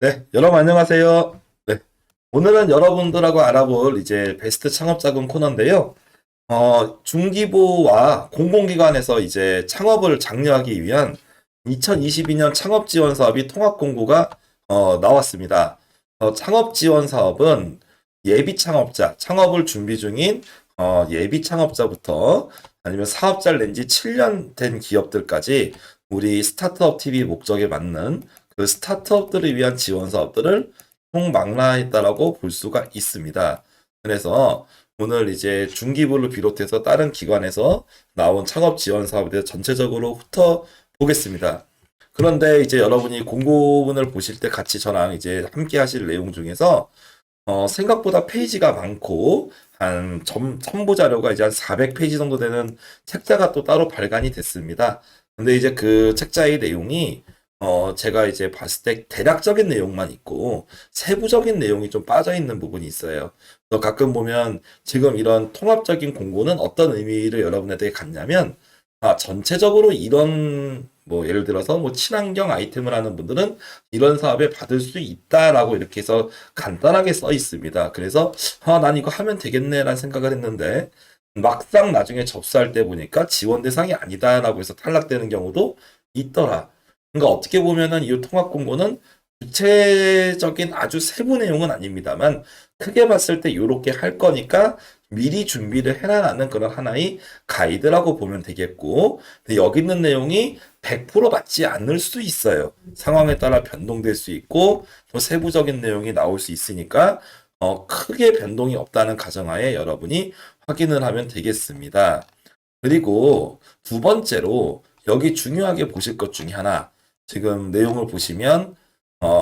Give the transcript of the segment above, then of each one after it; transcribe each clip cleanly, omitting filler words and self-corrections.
네, 여러분 안녕하세요. 네, 오늘은 여러분들하고 알아볼 이제 베스트 창업자금 코너인데요. 중기부와 공공기관에서 이제 창업을 장려하기 위한 2022년 창업 지원 사업이 통합 공고가 나왔습니다. 창업 지원 사업은 예비 창업자, 창업을 준비 중인 예비 창업자부터 아니면 사업자를 낸 지 7년 된 기업들까지 우리 스타트업 TV 목적에 맞는 그 스타트업들을 위한 지원 사업들을 총망라했다라고 볼 수가 있습니다. 그래서 오늘 이제 중기부를 비롯해서 다른 기관에서 나온 창업 지원 사업에 대해서 전체적으로 훑어보겠습니다. 그런데 이제 여러분이 공고문을 보실 때 같이 저랑 이제 함께 하실 내용 중에서 생각보다 페이지가 많고 첨부 자료가 이제 한 400페이지 정도 되는 책자가 또 따로 발간이 됐습니다. 근데 이제 그 책자의 내용이 제가 이제 봤을 때 대략적인 내용만 있고 세부적인 내용이 좀 빠져 있는 부분이 있어요. 그래서 가끔 보면 지금 이런 통합적인 공고는 어떤 의미를 여러분에게 갖냐면 전체적으로 이런 뭐 예를 들어서 뭐 친환경 아이템을 하는 분들은 이런 사업에 받을 수 있다라고 이렇게 해서 간단하게 써 있습니다. 그래서 난 이거 하면 되겠네라는 생각을 했는데 막상 나중에 접수할 때 보니까 지원 대상이 아니다라고 해서 탈락되는 경우도 있더라. 그러니까 어떻게 보면은 이 통합 공고는 구체적인 아주 세부 내용은 아닙니다만 크게 봤을 때 이렇게 할 거니까 미리 준비를 해놔라는 그런 하나의 가이드라고 보면 되겠고, 근데 여기 있는 내용이 100% 맞지 않을 수 있어요. 상황에 따라 변동될 수 있고 또 세부적인 내용이 나올 수 있으니까 크게 변동이 없다는 가정하에 여러분이 확인을 하면 되겠습니다. 그리고 두 번째로 여기 중요하게 보실 것 중에 하나, 지금 내용을 보시면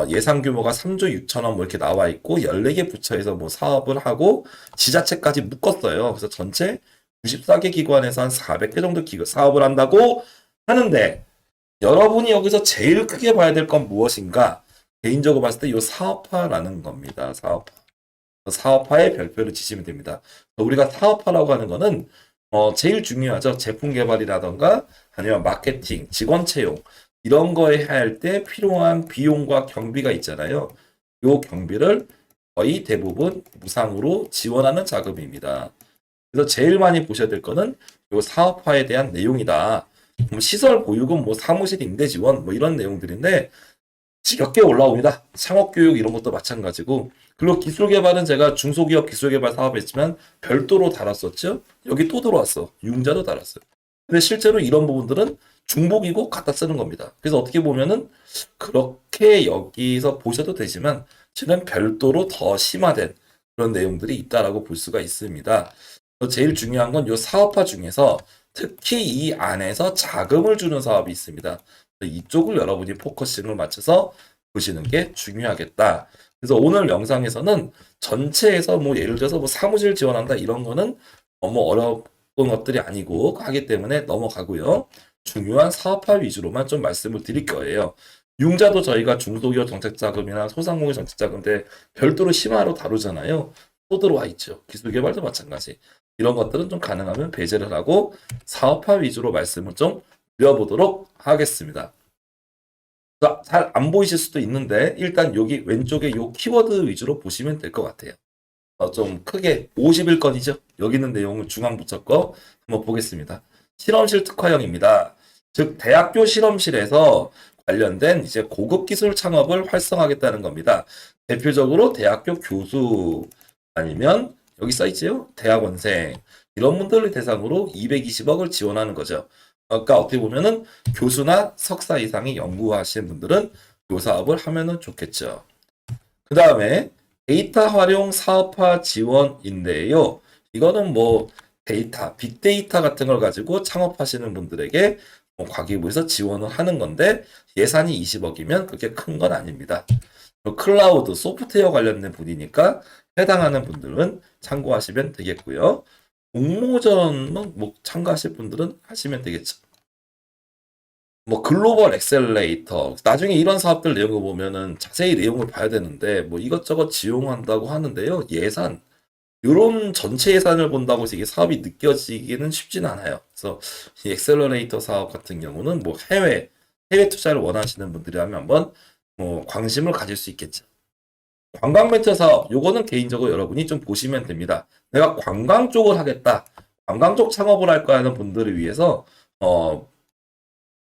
예상 규모가 3조 6천억 뭐 이렇게 나와 있고 14개 부처에서 뭐 사업을 하고 지자체까지 묶었어요. 그래서 전체 94개 기관에서 한 400개 정도 사업을 한다고 하는데, 여러분이 여기서 제일 크게 봐야 될 건 무엇인가? 개인적으로 봤을 때 이 사업화라는 겁니다. 사업화. 사업화에 별표를 치시면 됩니다. 우리가 사업화라고 하는 거는 제일 중요하죠. 제품 개발이라던가 아니면 마케팅, 직원 채용 이런 거 해야 할 때 필요한 비용과 경비가 있잖아요. 요 경비를 거의 대부분 무상으로 지원하는 자금입니다. 그래서 제일 많이 보셔야 될 거는 요 사업화에 대한 내용이다. 시설 보유금, 뭐 사무실 임대 지원, 뭐 이런 내용들인데 몇 개 올라옵니다. 창업교육 이런 것도 마찬가지고. 그리고 기술개발은 제가 중소기업 기술개발 사업했지만 별도로 달았었죠. 여기 또 들어왔어. 융자도 달았어요. 근데 실제로 이런 부분들은 중복이고 갖다 쓰는 겁니다. 그래서 어떻게 보면은 그렇게 여기서 보셔도 되지만 지금 별도로 더 심화된 그런 내용들이 있다라고 볼 수가 있습니다. 제일 중요한 건 이 사업화 중에서 특히 이 안에서 자금을 주는 사업이 있습니다. 이쪽을 여러분이 포커싱을 맞춰서 보시는 게 중요하겠다. 그래서 오늘 영상에서는 전체에서 뭐 예를 들어서 뭐 사무실 지원한다 이런 거는 너무 어려운 것들이 아니고 하기 때문에 넘어가고요. 중요한 사업화 위주로만 좀 말씀을 드릴 거예요. 융자도 저희가 중소기업 정책자금이나 소상공인 정책자금 때 별도로 심화로 다루잖아요. 또 들어와 있죠. 기술개발도 마찬가지. 이런 것들은 좀 가능하면 배제를 하고 사업화 위주로 말씀을 좀 드려보도록 하겠습니다. 잘 안 보이실 수도 있는데 일단 여기 왼쪽에 요 키워드 위주로 보시면 될 것 같아요. 좀 크게 51건이죠. 여기 있는 내용을 중앙 붙였고 한번 보겠습니다. 실험실 특화형입니다. 즉 대학교 실험실에서 관련된 이제 고급 기술 창업을 활성화하겠다는 겁니다. 대표적으로 대학교 교수 아니면 여기 써 있죠. 대학원생 이런 분들을 대상으로 220억을 지원하는 거죠. 그러니까 어떻게 보면은 교수나 석사 이상의 연구하시는 분들은 이 사업을 하면은 좋겠죠. 그 다음에 데이터 활용 사업화 지원인데요. 이거는 뭐 데이터, 빅데이터 같은 걸 가지고 창업하시는 분들에게 과기부에서 지원을 하는 건데 예산이 20억이면 그렇게 큰 건 아닙니다. 클라우드, 소프트웨어 관련된 분이니까 해당하는 분들은 참고하시면 되겠고요. 공모전은 뭐 참가하실 분들은 하시면 되겠죠. 뭐 글로벌 엑셀레이터 나중에 이런 사업들 내용을 보면은 자세히 내용을 봐야 되는데 뭐 이것저것 지원한다고 하는데요. 예산 이런 전체 예산을 본다고 해서 이게 사업이 느껴지기는 쉽지는 않아요. 그래서 이 엑셀러레이터 사업 같은 경우는 뭐 해외 투자를 원하시는 분들이라면 한번 관심을 가질 수 있겠죠. 관광벤처 사업, 요거는 개인적으로 여러분이 좀 보시면 됩니다. 내가 관광 쪽을 하겠다, 관광 쪽 창업을 할 거야 하는 분들을 위해서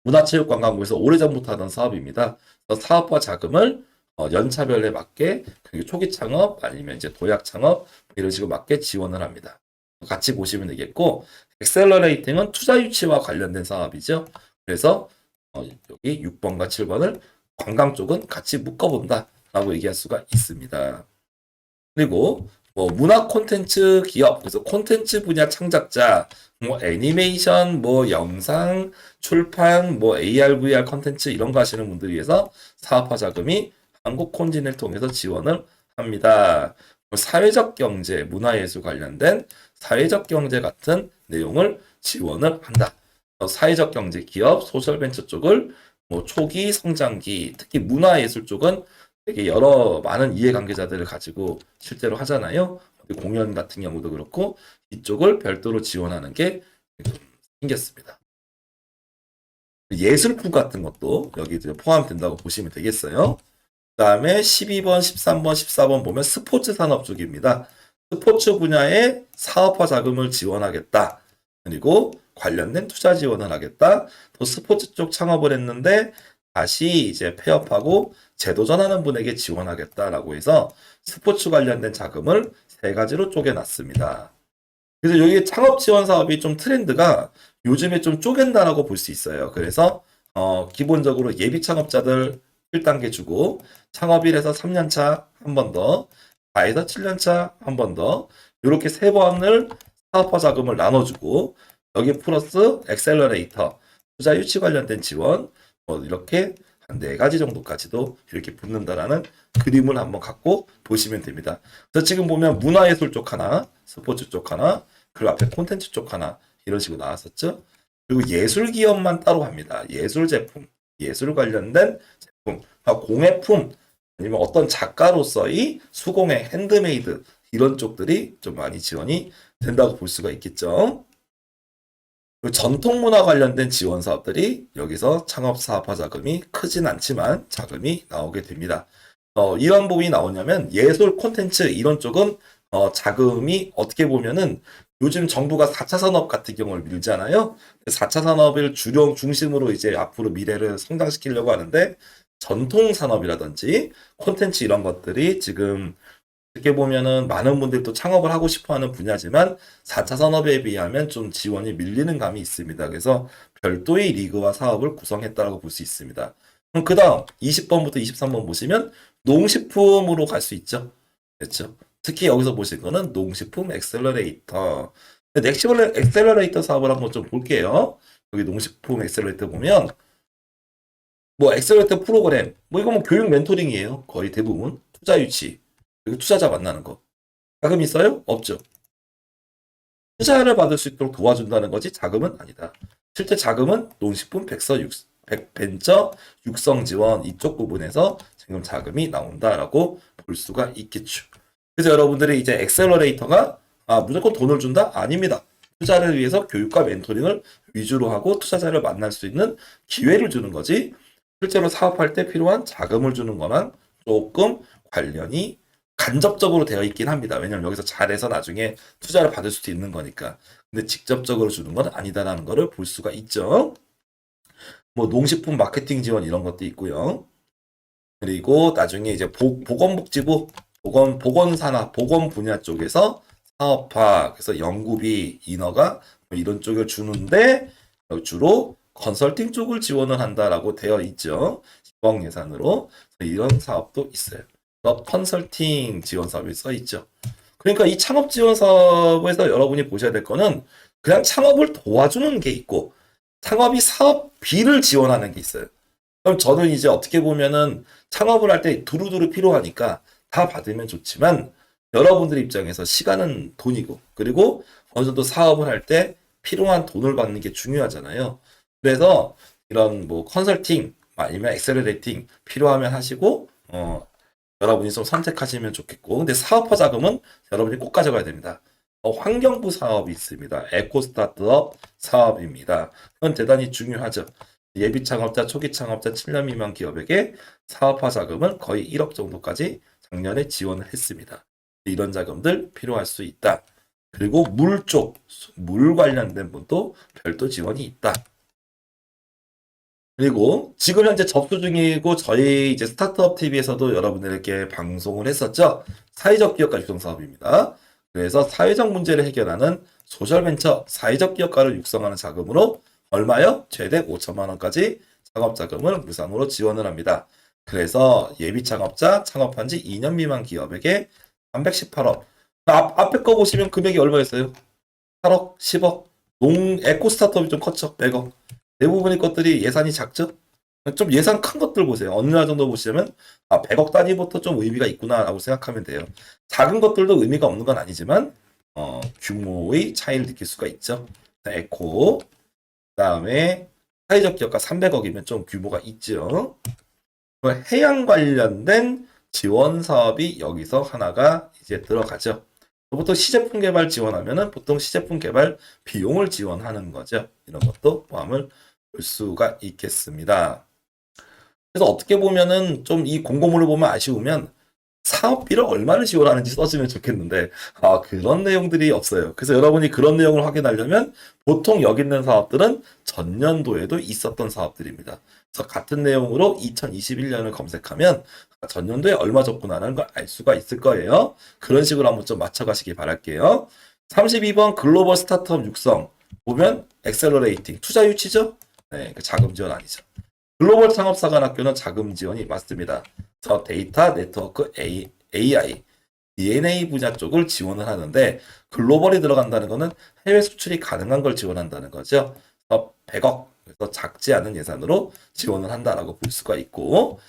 문화체육관광부에서 오래전부터 하던 사업입니다. 그래서 사업과 자금을 연차별에 맞게 초기 창업 아니면 이제 도약 창업 이런 식으로 맞게 지원을 합니다. 같이 보시면 되겠고, 엑셀러레이팅은 투자 유치와 관련된 사업이죠. 그래서 여기 6번과 7번을 관광 쪽은 같이 묶어본다 라고 얘기할 수가 있습니다. 그리고 문화 콘텐츠 기업, 그래서 콘텐츠 분야 창작자, 애니메이션, 영상, 출판, AR, VR 콘텐츠 이런 거 하시는 분들 위해서 사업화 자금이 한국콘진을 통해서 지원을 합니다. 사회적 경제, 문화예술 관련된 사회적 경제 같은 내용을 지원을 한다. 사회적 경제 기업, 소셜벤처 쪽을 초기 성장기, 특히 문화예술 쪽은 되게 많은 이해관계자들을 가지고 실제로 하잖아요. 공연 같은 경우도 그렇고 이쪽을 별도로 지원하는 게 생겼습니다. 예술품 같은 것도 여기 포함된다고 보시면 되겠어요. 그 다음에 12번, 13번, 14번 보면 스포츠 산업 쪽입니다. 스포츠 분야에 사업화 자금을 지원하겠다. 그리고 관련된 투자 지원을 하겠다. 또 스포츠 쪽 창업을 했는데 다시 이제 폐업하고 재도전하는 분에게 지원하겠다라고 해서 스포츠 관련된 자금을 세 가지로 쪼개놨습니다. 그래서 여기 창업 지원 사업이 좀 트렌드가 요즘에 좀 쪼갠다라고 볼 수 있어요. 그래서 기본적으로 예비 창업자들 1단계 주고 창업일에서 3년차 한 번 더, 4에서 7년차 한 번 더, 이렇게 세 번을 사업화 자금을 나눠주고 여기 플러스 엑셀러레이터, 투자 유치 관련된 지원 이렇게 한 4가지 정도까지도 이렇게 붙는다라는 그림을 한번 갖고 보시면 됩니다. 그래서 지금 보면 문화예술 쪽 하나, 스포츠 쪽 하나, 그리고 앞에 콘텐츠 쪽 하나 이런 식으로 나왔었죠. 그리고 예술 기업만 따로 합니다. 예술 제품, 예술 관련된 제품, 공예품 아니면 어떤 작가로서의 수공예, 핸드메이드 이런 쪽들이 좀 많이 지원이 된다고 볼 수가 있겠죠. 전통문화 관련된 지원 사업들이 여기서 창업 사업화 자금이 크진 않지만 자금이 나오게 됩니다. 이런 부분이 나오냐면 예술 콘텐츠 이런 쪽은 자금이 어떻게 보면은 요즘 정부가 4차 산업 같은 경우를 밀잖아요. 4차 산업을 중심으로 이제 앞으로 미래를 성장시키려고 하는데 전통 산업이라든지 콘텐츠 이런 것들이 지금 어떻게 보면은 많은 분들이 또 창업을 하고 싶어 하는 분야지만 4차 산업에 비하면 좀 지원이 밀리는 감이 있습니다. 그래서 별도의 리그와 사업을 구성했다고 볼 수 있습니다. 그럼 그 다음 20번부터 23번 보시면 농식품으로 갈 수 있죠. 그렇죠. 특히 여기서 보실 거는 농식품 엑셀러레이터. 넥시벌 엑셀러레이터 사업을 한번 좀 볼게요. 여기 농식품 엑셀러레이터 보면 엑셀러레이터 프로그램 이거 교육 멘토링이에요. 거의 대부분 투자 유치 그리고 투자자 만나는 거. 자금 있어요? 없죠. 투자를 받을 수 있도록 도와준다는 거지 자금은 아니다. 실제 자금은 농식품 벤처 육성 지원 이쪽 부분에서 지금 자금이 나온다라고 볼 수가 있겠죠. 그래서 여러분들이 이제 엑셀러레이터가 무조건 돈을 준다? 아닙니다. 투자를 위해서 교육과 멘토링을 위주로 하고 투자자를 만날 수 있는 기회를 주는 거지 실제로 사업할 때 필요한 자금을 주는 거랑 조금 관련이 간접적으로 되어 있긴 합니다. 왜냐면 여기서 잘해서 나중에 투자를 받을 수도 있는 거니까. 근데 직접적으로 주는 건 아니다라는 거를 볼 수가 있죠. 농식품 마케팅 지원 이런 것도 있고요. 그리고 나중에 이제 보건복지부, 보건산업, 보건 분야 쪽에서 사업화, 그래서 연구비, 인허가 이런 쪽을 주는데 주로 컨설팅 쪽을 지원을 한다라고 되어 있죠. 지방 예산으로 이런 사업도 있어요. 컨설팅 지원 사업이 써 있죠. 그러니까 이 창업 지원 사업에서 여러분이 보셔야 될 거는 그냥 창업을 도와주는 게 있고 창업이 사업비를 지원하는 게 있어요. 그럼 저는 이제 어떻게 보면은 창업을 할 때 두루두루 필요하니까 다 받으면 좋지만 여러분들 입장에서 시간은 돈이고 그리고 어느 정도 사업을 할 때 필요한 돈을 받는 게 중요하잖아요. 그래서 이런 컨설팅 아니면 엑셀러레이팅 필요하면 하시고 여러분이 좀 선택하시면 좋겠고 근데 사업화 자금은 여러분이 꼭 가져가야 됩니다. 환경부 사업이 있습니다. 에코 스타트업 사업입니다. 그건 대단히 중요하죠. 예비 창업자, 초기 창업자 7년 미만 기업에게 사업화 자금은 거의 1억 정도까지 작년에 지원을 했습니다. 이런 자금들 필요할 수 있다. 그리고 물 쪽, 물 관련된 분도 별도 지원이 있다. 그리고 지금 현재 접수 중이고 저희 이제 스타트업 TV에서도 여러분들에게 방송을 했었죠. 사회적 기업가 육성 사업입니다. 그래서 사회적 문제를 해결하는 소셜벤처 사회적 기업가를 육성하는 자금으로 얼마요? 최대 5천만 원까지 창업 자금을 무상으로 지원을 합니다. 그래서 예비 창업자 창업한 지 2년 미만 기업에게 318억. 앞에 거 보시면 금액이 얼마였어요? 8억, 10억. 에코 스타트업이 좀 컸죠. 100억. 대부분의 것들이 예산이 작죠? 좀 예산 큰 것들 보세요. 어느 날 정도 보시면 100억 단위부터 좀 의미가 있구나라고 생각하면 돼요. 작은 것들도 의미가 없는 건 아니지만 규모의 차이를 느낄 수가 있죠. 에코, 그다음에 사회적 기업가 300억이면 좀 규모가 있죠. 해양 관련된 지원 사업이 여기서 하나가 이제 들어가죠. 보통 시제품 개발 지원하면은 보통 시제품 개발 비용을 지원하는 거죠. 이런 것도 포함을 볼 수가 있겠습니다. 그래서 어떻게 보면은 좀 이 공고문을 보면 아쉬우면 사업비를 얼마를 지원하는지 써주면 좋겠는데 그런 내용들이 없어요. 그래서 여러분이 그런 내용을 확인하려면 보통 여기 있는 사업들은 전년도에도 있었던 사업들입니다. 그래서 같은 내용으로 2021년을 검색하면 전년도에 얼마 줬구나라는 걸 알 수가 있을 거예요. 그런 식으로 한번 좀 맞춰가시기 바랄게요. 32번 글로벌 스타트업 육성 보면 엑셀러레이팅 투자 유치죠? 네, 자금 지원 아니죠. 글로벌 창업사관학교는 자금 지원이 맞습니다. 그래서 데이터, 네트워크, AI, DNA 분야 쪽을 지원을 하는데 글로벌이 들어간다는 것은 해외 수출이 가능한 걸 지원한다는 거죠. 그래서 100억, 그래서 작지 않은 예산으로 지원을 한다라고 볼 수가 있고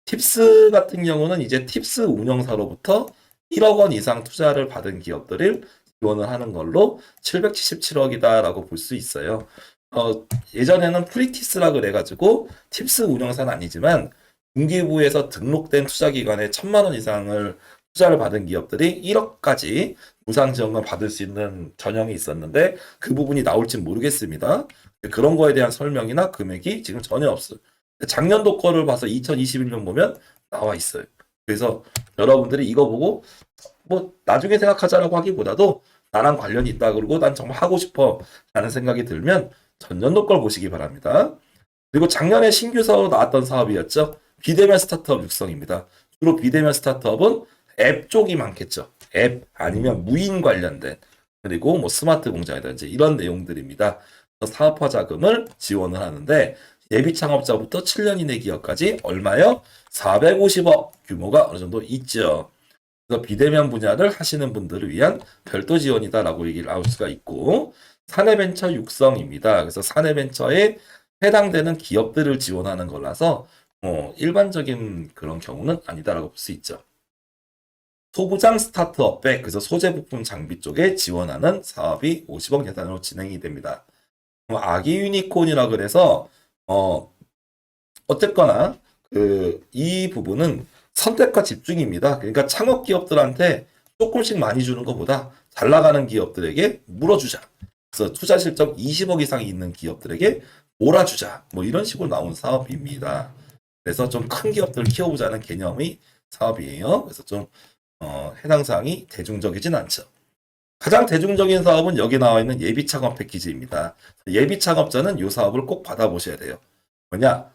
팁스 같은 경우는 이제 팁스 운영사로부터 1억 원 이상 투자를 받은 기업들을 지원을 하는 걸로 777억이다라고 볼 수 있어요. 예전에는 프리티스라 그래가지고 팁스 운영사는 아니지만 중기부에서 등록된 투자기관에 1,000만 원 이상을 투자를 받은 기업들이 1억까지 무상 지원금 받을 수 있는 전형이 있었는데 그 부분이 나올지 모르겠습니다. 그런 거에 대한 설명이나 금액이 지금 전혀 없어요. 작년도 거를 봐서 2021년 보면 나와 있어요. 그래서 여러분들이 이거 보고 뭐 나중에 생각하자라고 하기보다도 나랑 관련이 있다 그러고 난 정말 하고 싶어 라는 생각이 들면 전년도 걸 보시기 바랍니다. 그리고 작년에 신규 사업으로 나왔던 사업이었죠. 비대면 스타트업 육성입니다. 주로 비대면 스타트업은 앱 쪽이 많겠죠. 앱 아니면 무인 관련된 그리고 뭐 스마트 공장이라든지 이런 내용들입니다. 사업화 자금을 지원을 하는데 예비 창업자부터 7년 이내 기업까지 얼마요? 450억 규모가 어느 정도 있죠. 그래서 비대면 분야를 하시는 분들을 위한 별도 지원이다라고 얘기를 나올 수가 있고 사내벤처 육성입니다. 그래서 사내벤처에 해당되는 기업들을 지원하는 거라서 일반적인 그런 경우는 아니다라고 볼 수 있죠. 소부장 스타트업에 그래서 소재 부품 장비 쪽에 지원하는 사업이 50억 예산으로 진행이 됩니다. 아기 유니콘이라 그래서 어쨌거나 이 부분은 선택과 집중입니다. 그러니까 창업 기업들한테 조금씩 많이 주는 것보다 잘 나가는 기업들에게 물어주자. 그래서 투자 실적 20억 이상이 있는 기업들에게 몰아주자. 뭐 이런 식으로 나온 사업입니다. 그래서 좀 큰 기업들을 키워보자는 개념의 사업이에요. 그래서 좀 해당 사항이 대중적이진 않죠. 가장 대중적인 사업은 여기 나와 있는 예비 창업 패키지입니다. 예비 창업자는 이 사업을 꼭 받아보셔야 돼요. 뭐냐?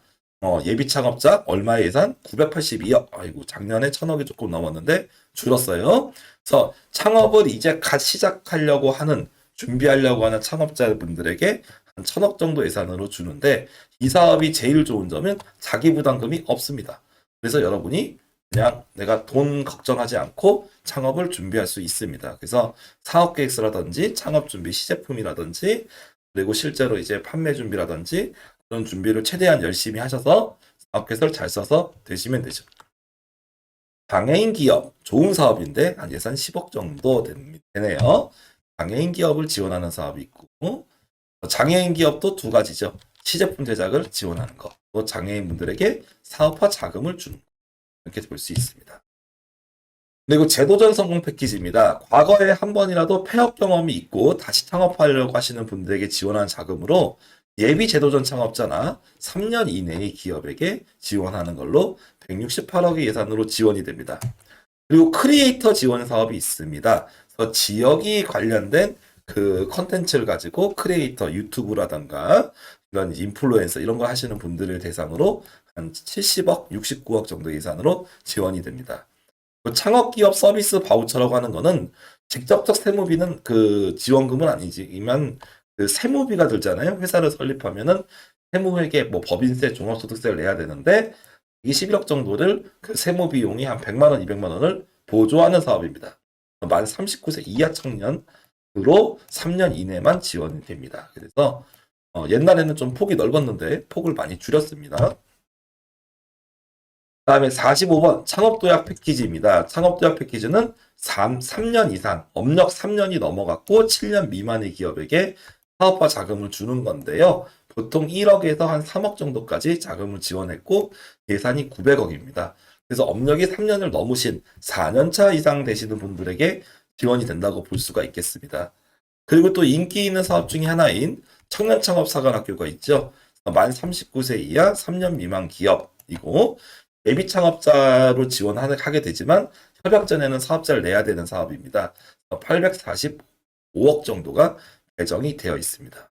예비 창업자 얼마의 예산? 982억. 아이고 작년에 1,000억이 조금 넘었는데 줄었어요. 그래서 창업을 이제 갓 시작하려고 하는 준비하려고 하는 창업자분들에게 한 1,000억 정도 예산으로 주는데 이 사업이 제일 좋은 점은 자기 부담금이 없습니다. 그래서 여러분이 그냥 내가 돈 걱정하지 않고 창업을 준비할 수 있습니다. 그래서 사업 계획서라든지 창업 준비 시제품이라든지 그리고 실제로 이제 판매 준비라든지 그런 준비를 최대한 열심히 하셔서 사업 계획서를 잘 써서 되시면 되죠. 장애인 기업 좋은 사업인데 한 예산 10억 정도 되네요. 장애인 기업을 지원하는 사업이 있고 장애인 기업도 두 가지죠. 시제품 제작을 지원하는 거, 또 장애인분들에게 사업화 자금을 주는 거 이렇게 볼 수 있습니다. 그리고 제도전 성공 패키지입니다. 과거에 한 번이라도 폐업 경험이 있고 다시 창업하려고 하시는 분들에게 지원한 자금으로 예비 제도전 창업자나 3년 이내의 기업에게 지원하는 걸로 168억의 예산으로 지원이 됩니다. 그리고 크리에이터 지원 사업이 있습니다. 그래서 지역이 관련된 그 컨텐츠를 가지고 크리에이터 유튜브라던가 이런 인플루엔서 이런 거 하시는 분들을 대상으로 한 70억, 69억 정도 예산으로 지원이 됩니다. 그 창업기업 서비스 바우처라고 하는 거는 직접적 세무비는 그 지원금은 아니지만 그 세무비가 들잖아요. 회사를 설립하면은 세무회계, 뭐 법인세, 종합소득세를 내야 되는데 이 11억 정도를 그 세무 비용이 한 100만 원, 200만 원을 보조하는 사업입니다. 만 39세 이하 청년으로 3년 이내만 지원이 됩니다. 그래서 옛날에는 좀 폭이 넓었는데 폭을 많이 줄였습니다. 다음에 45번 창업도약 패키지입니다. 창업도약 패키지는 3년 이상, 업력 3년이 넘어갔고 7년 미만의 기업에게 사업화 자금을 주는 건데요. 보통 1억에서 한 3억 정도까지 자금을 지원했고 예산이 900억입니다. 그래서 업력이 3년을 넘으신 4년차 이상 되시는 분들에게 지원이 된다고 볼 수가 있겠습니다. 그리고 또 인기 있는 사업 중에 하나인 청년창업사관학교가 있죠. 만 39세 이하 3년 미만 기업이고 예비 창업자로 지원하게 되지만 협약 전에는 사업자를 내야 되는 사업입니다. 845억 정도가 배정이 되어 있습니다.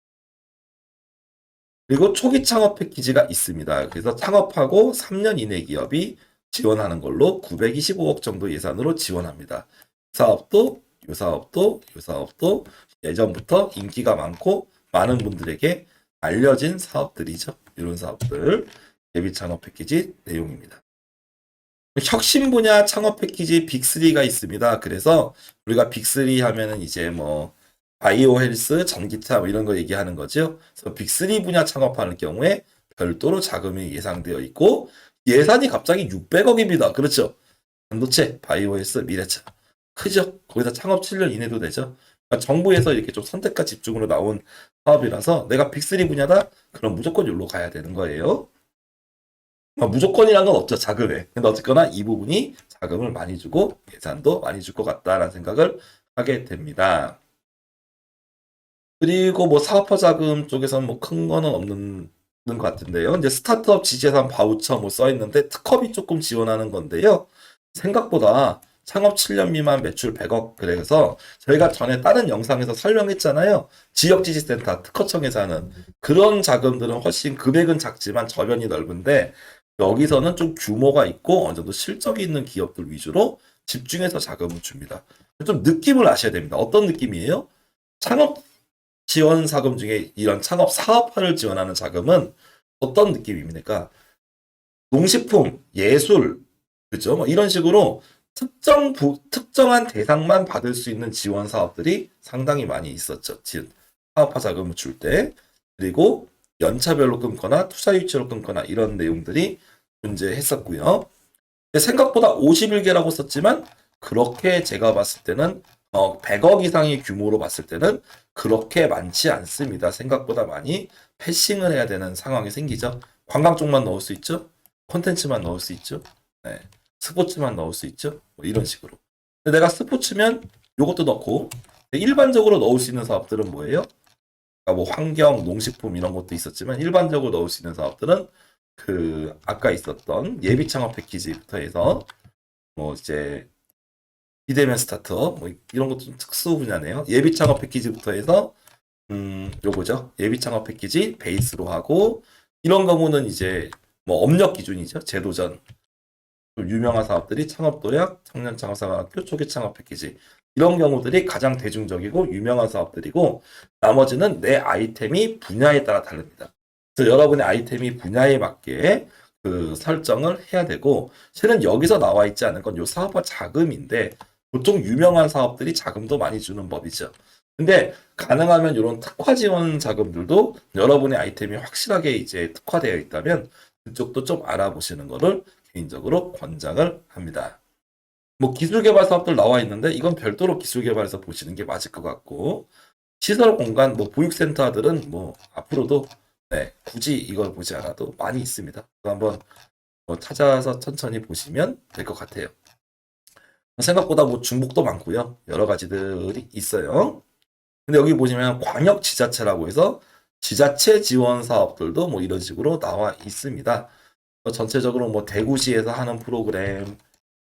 그리고 초기 창업 패키지가 있습니다. 그래서 창업하고 3년 이내 기업이 지원하는 걸로 925억 정도 예산으로 지원합니다. 사업도, 요 사업도, 요 사업도 예전부터 인기가 많고 많은 분들에게 알려진 사업들이죠. 이런 사업들. 예비 창업 패키지 내용입니다. 혁신 분야 창업 패키지 빅3가 있습니다. 그래서 우리가 빅3 하면은 이제 뭐 바이오 헬스, 전기차 뭐 이런 거 얘기하는 거죠. 그래서 빅3 분야 창업하는 경우에 별도로 자금이 예상되어 있고 예산이 갑자기 600억입니다. 그렇죠? 반도체, 바이오 헬스, 미래차. 크죠? 거기다 창업 7년 이내도 되죠. 그러니까 정부에서 이렇게 좀 선택과 집중으로 나온 사업이라서 내가 빅3 분야다? 그럼 무조건 여기로 가야 되는 거예요. 무조건이란 건 없죠, 자금에. 근데 어쨌거나 이 부분이 자금을 많이 주고 예산도 많이 줄 것 같다라는 생각을 하게 됩니다. 그리고 뭐 사업화 자금 쪽에서는 뭐 큰 거는 없는 것 같은데요. 이제 스타트업 지재산 바우처 뭐 써 있는데 특허비 조금 지원하는 건데요. 생각보다 창업 7년 미만 매출 100억 그래서 저희가 전에 다른 영상에서 설명했잖아요. 지역지식센터 특허청에서 하는 그런 자금들은 훨씬 금액은 작지만 저변이 넓은데 여기서는 좀 규모가 있고 어느 정도 실적이 있는 기업들 위주로 집중해서 자금을 줍니다. 좀 느낌을 아셔야 됩니다. 어떤 느낌이에요? 창업 지원 자금 중에 이런 창업 사업화를 지원하는 자금은 어떤 느낌입니까? 농식품, 예술, 그죠? 뭐 이런 식으로 특정한 대상만 받을 수 있는 지원 사업들이 상당히 많이 있었죠. 사업화 자금을 줄 때. 그리고 연차별로 끊거나 투자 유치로 끊거나 이런 내용들이 존재했었고요. 생각보다 51개라고 썼지만 그렇게 제가 봤을 때는 100억 이상의 규모로 봤을 때는 그렇게 많지 않습니다. 생각보다 많이 패싱을 해야 되는 상황이 생기죠. 관광 쪽만 넣을 수 있죠. 콘텐츠만 넣을 수 있죠. 네. 스포츠만 넣을 수 있죠. 뭐 이런 식으로. 근데 내가 스포츠면 요것도 넣고 일반적으로 넣을 수 있는 사업들은 뭐예요? 그러니까 뭐 환경, 농식품 이런 것도 있었지만 일반적으로 넣을 수 있는 사업들은 그 아까 있었던 예비 창업 패키지부터 해서 뭐 이제 비대면 스타트업 뭐 이런 것도 좀 특수 분야네요. 예비 창업 패키지부터 해서 요거죠. 예비 창업 패키지 베이스로 하고 이런 경우는 이제 뭐 업력 기준이죠. 제도전 유명한 사업들이 창업도약, 청년창업사관학교, 초기창업 패키지 이런 경우들이 가장 대중적이고 유명한 사업들이고 나머지는 내 아이템이 분야에 따라 다릅니다. 그래서 여러분의 아이템이 분야에 맞게 그 설정을 해야 되고 실은 여기서 나와 있지 않은 건 요 사업화 자금인데 보통 유명한 사업들이 자금도 많이 주는 법이죠. 근데 가능하면 이런 특화 지원 자금들도 여러분의 아이템이 확실하게 이제 특화되어 있다면 그쪽도 좀 알아보시는 거를 개인적으로 권장을 합니다. 뭐 기술 개발 사업들 나와 있는데 이건 별도로 기술 개발에서 보시는 게 맞을 것 같고 시설 공간 뭐 보육센터들은 뭐 앞으로도 네, 굳이 이걸 보지 않아도 많이 있습니다. 한번 뭐 찾아서 천천히 보시면 될 것 같아요. 생각보다 뭐 중복도 많고요. 여러 가지들이 있어요. 근데 여기 보시면 광역지자체라고 해서 지자체 지원 사업들도 뭐 이런 식으로 나와 있습니다. 전체적으로 뭐 대구시에서 하는 프로그램,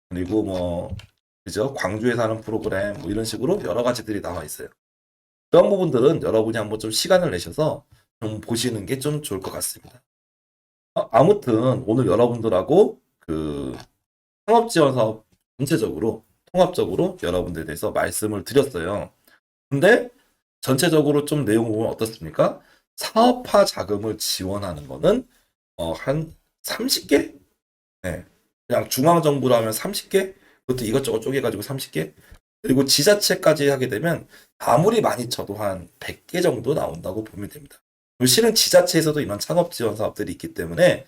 그리고 뭐 그죠? 광주에서 하는 프로그램 뭐 이런 식으로 여러 가지들이 나와 있어요. 그런 부분들은 여러분이 한번 좀 시간을 내셔서 좀 보시는 게 좀 좋을 것 같습니다. 아무튼 오늘 여러분들하고 그 창업지원 사업 전체적으로 통합적으로 여러분들에 대해서 말씀을 드렸어요. 근데 전체적으로 좀 내용 보면 어떻습니까? 사업화 자금을 지원하는 거는 한 30개? 네. 그냥 중앙정부로 하면 30개? 그것도 이것저것 쪼개가지고 30개? 그리고 지자체까지 하게 되면 아무리 많이 쳐도 한 100개 정도 나온다고 보면 됩니다. 실은 지자체에서도 이런 창업 지원 사업들이 있기 때문에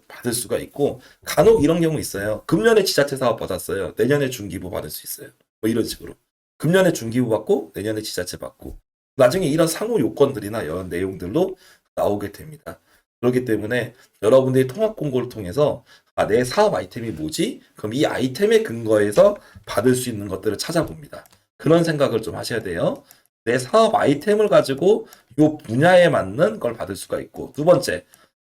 받을 수가 있고, 간혹 이런 경우 있어요. 금년에 지자체 사업 받았어요. 내년에 중기부 받을 수 있어요. 뭐 이런 식으로. 금년에 중기부 받고 내년에 지자체 받고, 나중에 이런 상호 요건들이나 이런 내용들로 나오게 됩니다. 그렇기 때문에 여러분들이 통합 공고를 통해서 내 사업 아이템이 뭐지? 그럼 이 아이템에 근거해서 받을 수 있는 것들을 찾아봅니다. 그런 생각을 좀 하셔야 돼요. 내 사업 아이템을 가지고 이 분야에 맞는 걸 받을 수가 있고, 두 번째,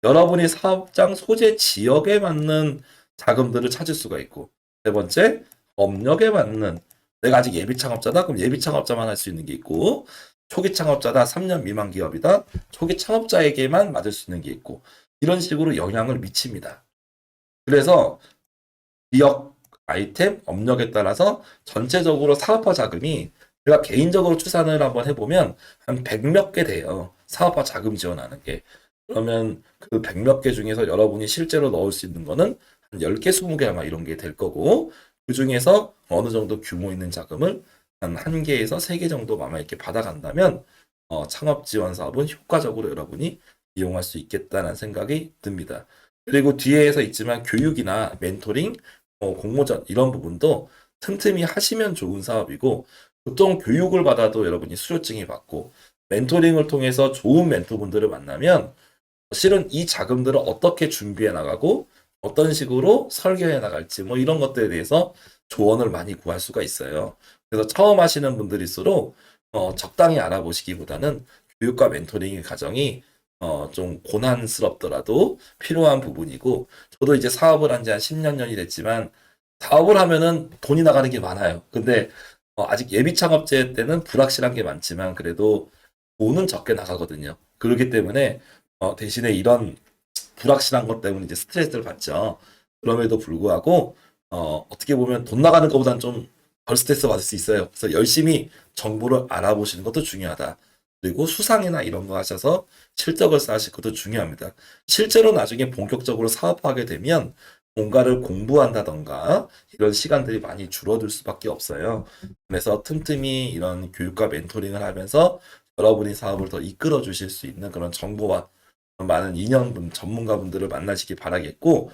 여러분이 사업장 소재 지역에 맞는 자금들을 찾을 수가 있고, 세 번째, 업력에 맞는, 내가 아직 예비 창업자다? 그럼 예비 창업자만 할 수 있는 게 있고, 초기 창업자다, 3년 미만 기업이다, 초기 창업자에게만 맞을 수 있는 게 있고, 이런 식으로 영향을 미칩니다. 그래서 지역 아이템, 업력에 따라서 전체적으로 사업화 자금이, 제가 개인적으로 추산을 한번 해보면 한 100몇 개 돼요. 사업화 자금 지원하는 게. 그러면 그 100몇 개 중에서 여러분이 실제로 넣을 수 있는 거는 한 10개, 20개 아마 이런 게 될 거고, 그 중에서 어느 정도 규모 있는 자금을 한 1개에서 3개 정도 아마 이렇게 받아간다면 창업 지원 사업은 효과적으로 여러분이 이용할 수 있겠다는 생각이 듭니다. 그리고 뒤에서 있지만 교육이나 멘토링, 공모전 이런 부분도 틈틈이 하시면 좋은 사업이고, 보통 교육을 받아도 여러분이 수료증이 받고, 멘토링을 통해서 좋은 멘토분들을 만나면 실은 이 자금들을 어떻게 준비해 나가고 어떤 식으로 설계해 나갈지 뭐 이런 것들에 대해서 조언을 많이 구할 수가 있어요. 그래서 처음 하시는 분들일수록 적당히 알아보시기보다는 교육과 멘토링의 과정이 좀 고난스럽더라도 필요한 부분이고, 저도 이제 사업을 한 지 한 10년 년이 됐지만 사업을 하면은 돈이 나가는 게 많아요. 근데 아직 예비 창업제 때는 불확실한 게 많지만 그래도 돈은 적게 나가거든요. 그렇기 때문에 대신에 이런 불확실한 것 때문에 이제 스트레스를 받죠. 그럼에도 불구하고 어떻게 보면 돈 나가는 것보다는 좀 덜 스트레스 받을 수 있어요. 그래서 열심히 정보를 알아보시는 것도 중요하다. 그리고 수상이나 이런 거 하셔서 실적을 쌓으실 것도 중요합니다. 실제로 나중에 본격적으로 사업하게 되면 뭔가를 공부한다던가 이런 시간들이 많이 줄어들 수밖에 없어요. 그래서 틈틈이 이런 교육과 멘토링을 하면서 여러분이 사업을 더 이끌어 주실 수 있는 그런 정보와 많은 인연분, 전문가분들을 만나시기 바라겠고,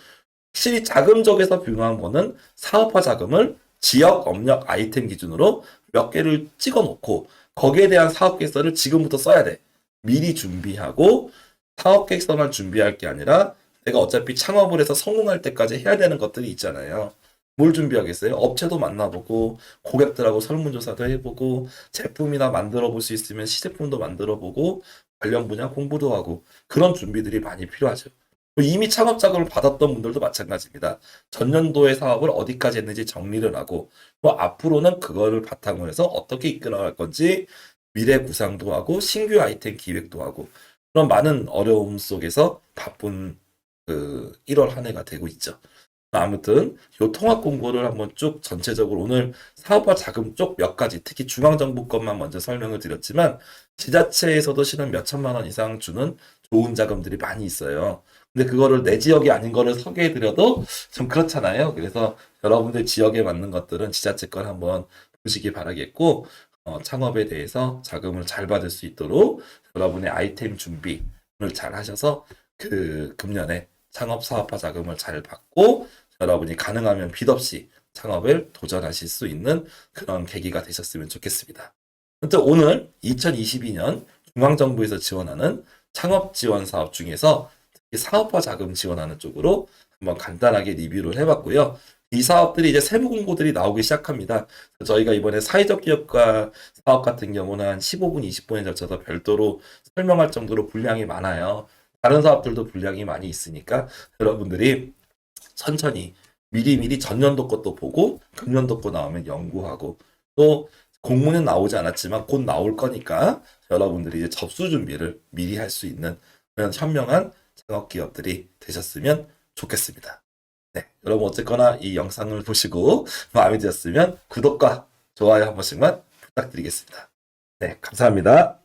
확실히 자금 쪽에서 중요한 거는 사업화 자금을 지역 업력 아이템 기준으로 몇 개를 찍어 놓고 거기에 대한 사업 계획서를 지금부터 써야 돼. 미리 준비하고, 사업 계획서만 준비할 게 아니라 내가 어차피 창업을 해서 성공할 때까지 해야 되는 것들이 있잖아요. 뭘 준비하겠어요? 업체도 만나보고, 고객들하고 설문조사도 해보고, 제품이나 만들어 볼 수 있으면 시제품도 만들어 보고, 관련 분야 공부도 하고, 그런 준비들이 많이 필요하죠. 이미 창업 자금을 받았던 분들도 마찬가지입니다. 전년도의 사업을 어디까지 했는지 정리를 하고, 뭐 앞으로는 그거를 바탕으로 해서 어떻게 이끌어갈 건지 미래 구상도 하고, 신규 아이템 기획도 하고, 그런 많은 어려움 속에서 바쁜 1월 한 해가 되고 있죠. 아무튼 요 통합 공고를 한번 쭉 전체적으로 오늘 사업화 자금 쪽 몇 가지, 특히 중앙정부 것만 먼저 설명을 드렸지만 지자체에서도 실은 몇 천만 원 이상 주는 좋은 자금들이 많이 있어요. 근데 그거를 내 지역이 아닌 거를 소개해 드려도 좀 그렇잖아요. 그래서 여러분들 지역에 맞는 것들은 지자체 걸 한번 보시기 바라겠고, 창업에 대해서 자금을 잘 받을 수 있도록 여러분의 아이템 준비를 잘 하셔서 금년에 창업 사업화 자금을 잘 받고 여러분이 가능하면 빚 없이 창업을 도전하실 수 있는 그런 계기가 되셨으면 좋겠습니다. 아무튼 오늘 2022년 중앙정부에서 지원하는 창업 지원 사업 중에서 이 사업화 자금 지원하는 쪽으로 한번 간단하게 리뷰를 해봤고요. 이 사업들이 이제 세무 공고들이 나오기 시작합니다. 저희가 이번에 사회적 기업가 사업 같은 경우는 한 15분, 20분에 걸쳐서 별도로 설명할 정도로 분량이 많아요. 다른 사업들도 분량이 많이 있으니까 여러분들이 천천히 미리미리 전년도 것도 보고 금년도 거 나오면 연구하고 또 공문은 나오지 않았지만 곧 나올 거니까 여러분들이 이제 접수 준비를 미리 할 수 있는 그런 현명한 창업 기업들이 되셨으면 좋겠습니다. 네, 여러분 어쨌거나 이 영상을 보시고 마음에 드셨으면 구독과 좋아요 한 번씩만 부탁드리겠습니다. 네, 감사합니다.